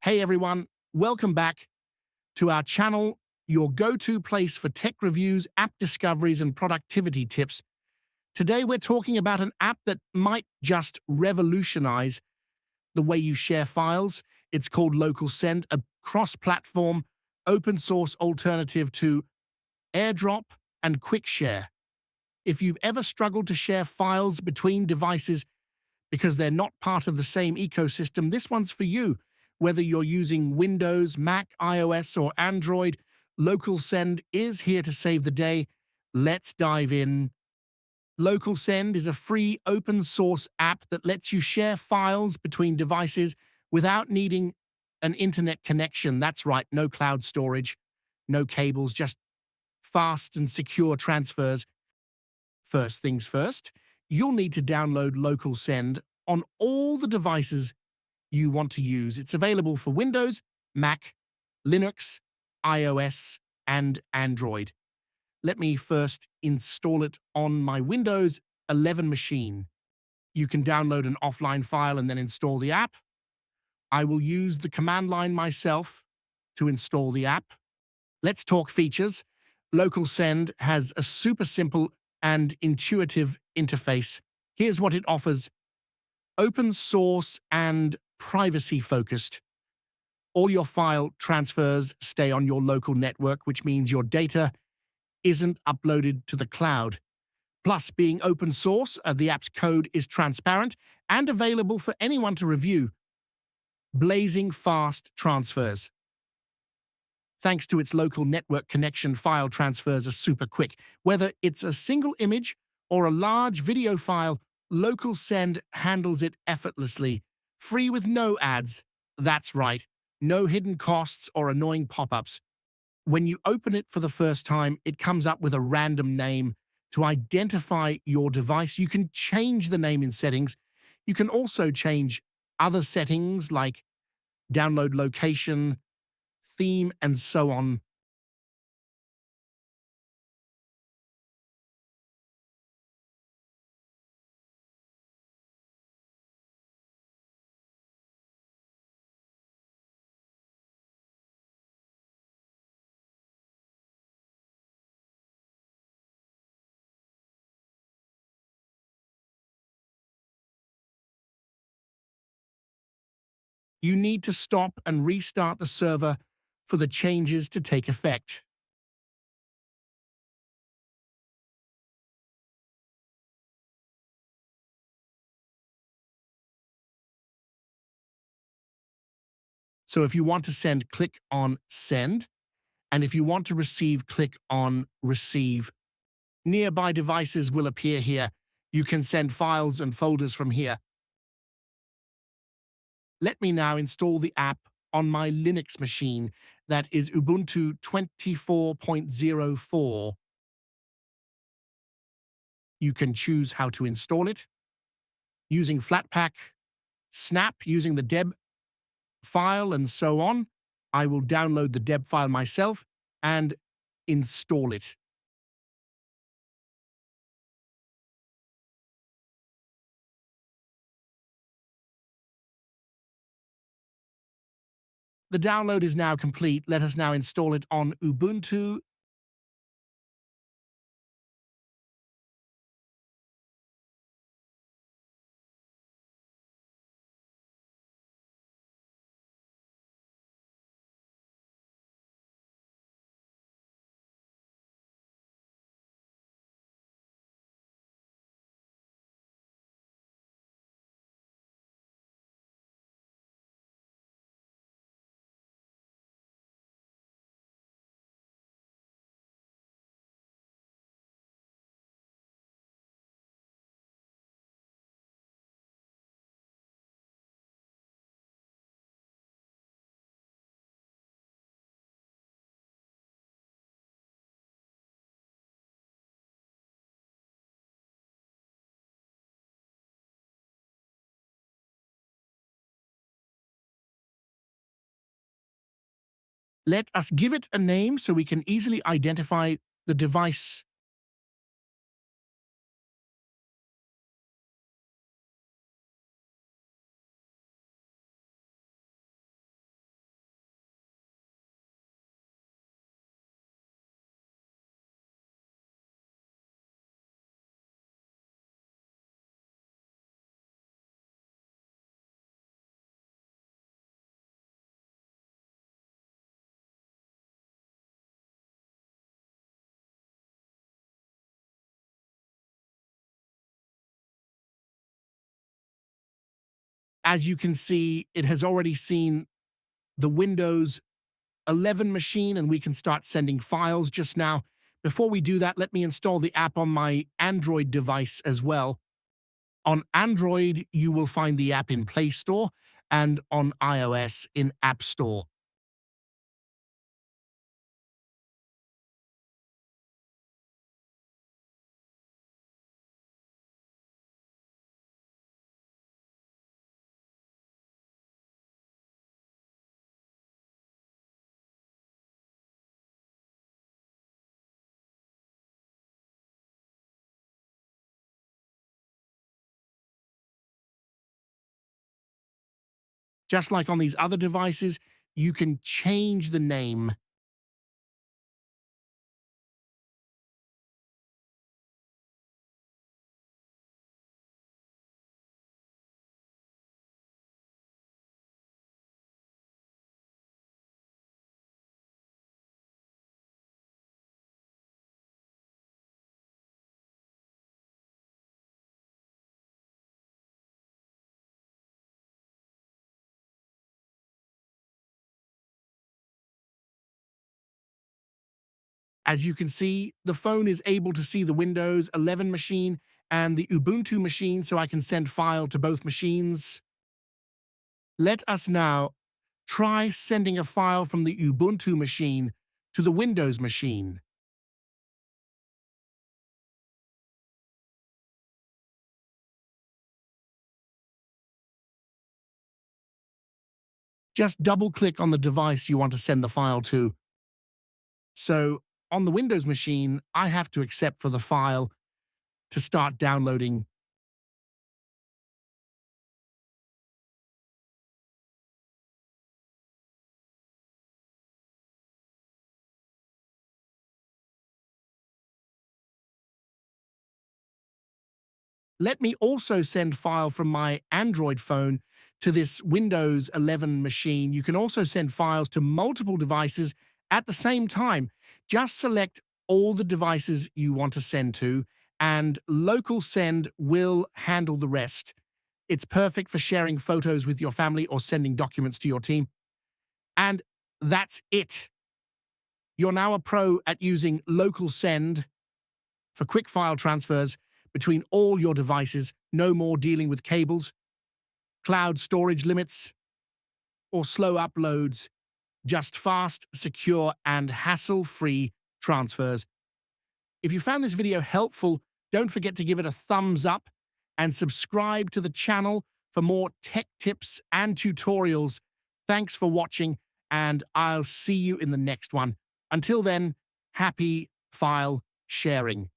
Hey everyone, welcome back to our channel, your go-to place for tech reviews, app discoveries, and productivity tips. Today we're talking about an app that might just revolutionize the way you share files. It's called LocalSend, a cross-platform, open-source alternative to AirDrop and QuickShare. If you've ever struggled to share files between devices because they're not part of the same ecosystem, this one's for you. Whether you're using Windows, Mac, iOS, or Android, LocalSend is here to save the day. Let's dive in. LocalSend is a free open-source app that lets you share files between devices without needing an internet connection. That's right, no cloud storage, no cables, just fast and secure transfers. First things first, you'll need to download LocalSend on all the devices you want to use. It's available for Windows, Mac, Linux, iOS, and Android. Let me first install it on my Windows 11 machine. You can download an offline file and then install the app. I will use the command line myself to install the app. Let's talk features. LocalSend has a super simple and intuitive interface. Here's what it offers: open source and privacy focused. All your file transfers stay on your local network, which means your data isn't uploaded to the cloud. Plus, being open source, the app's code is transparent and available for anyone to review. Blazing fast transfers. Thanks to its local network connection, file transfers are super quick. Whether it's a single image or a large video file, LocalSend handles it effortlessly. Free with no ads. That's right, no hidden costs or annoying pop-ups. When you open it for the first time, it comes up with a random name. To identify your device, you can change the name in settings. You can also change other settings like download location, theme, and so on. You need to stop and restart the server for the changes to take effect. So if you want to send, click on Send, and if you want to receive, click on Receive. Nearby devices will appear here. You can send files and folders from here. Let me now install the app on my Linux machine, that is Ubuntu 24.04. You can choose how to install it using Flatpak, Snap, using the deb file, and so on. I will download the deb file myself and install it. The download is now complete. Let us now install it on Ubuntu. Let us give it a name so we can easily identify the device. As you can see, it has already seen the Windows 11 machine, and we can start sending files just now. Before we do that, let me install the app on my Android device as well. On Android, you will find the app in Play Store, and on iOS in App Store. Just like on these other devices, you can change the name. As you can see, the phone is able to see the Windows 11 machine and the Ubuntu machine, so I can send file to both machines. Let us now try sending a file from the Ubuntu machine to the Windows machine. Just double-click on the device you want to send the file to. So on the Windows machine, I have to accept for the file to start downloading. Let me also send file from my Android phone to this Windows 11 machine. You can also send files to multiple devices at the same time. Just select all the devices you want to send to, and LocalSend will handle the rest. It's perfect for sharing photos with your family or sending documents to your team. And that's it. You're now a pro at using LocalSend for quick file transfers between all your devices. No more dealing with cables, cloud storage limits, or slow uploads. Just fast, secure, and hassle-free transfers. If you found this video helpful, don't forget to give it a thumbs up and subscribe to the channel for more tech tips and tutorials. Thanks for watching, and I'll see you in the next one. Until then, happy file sharing.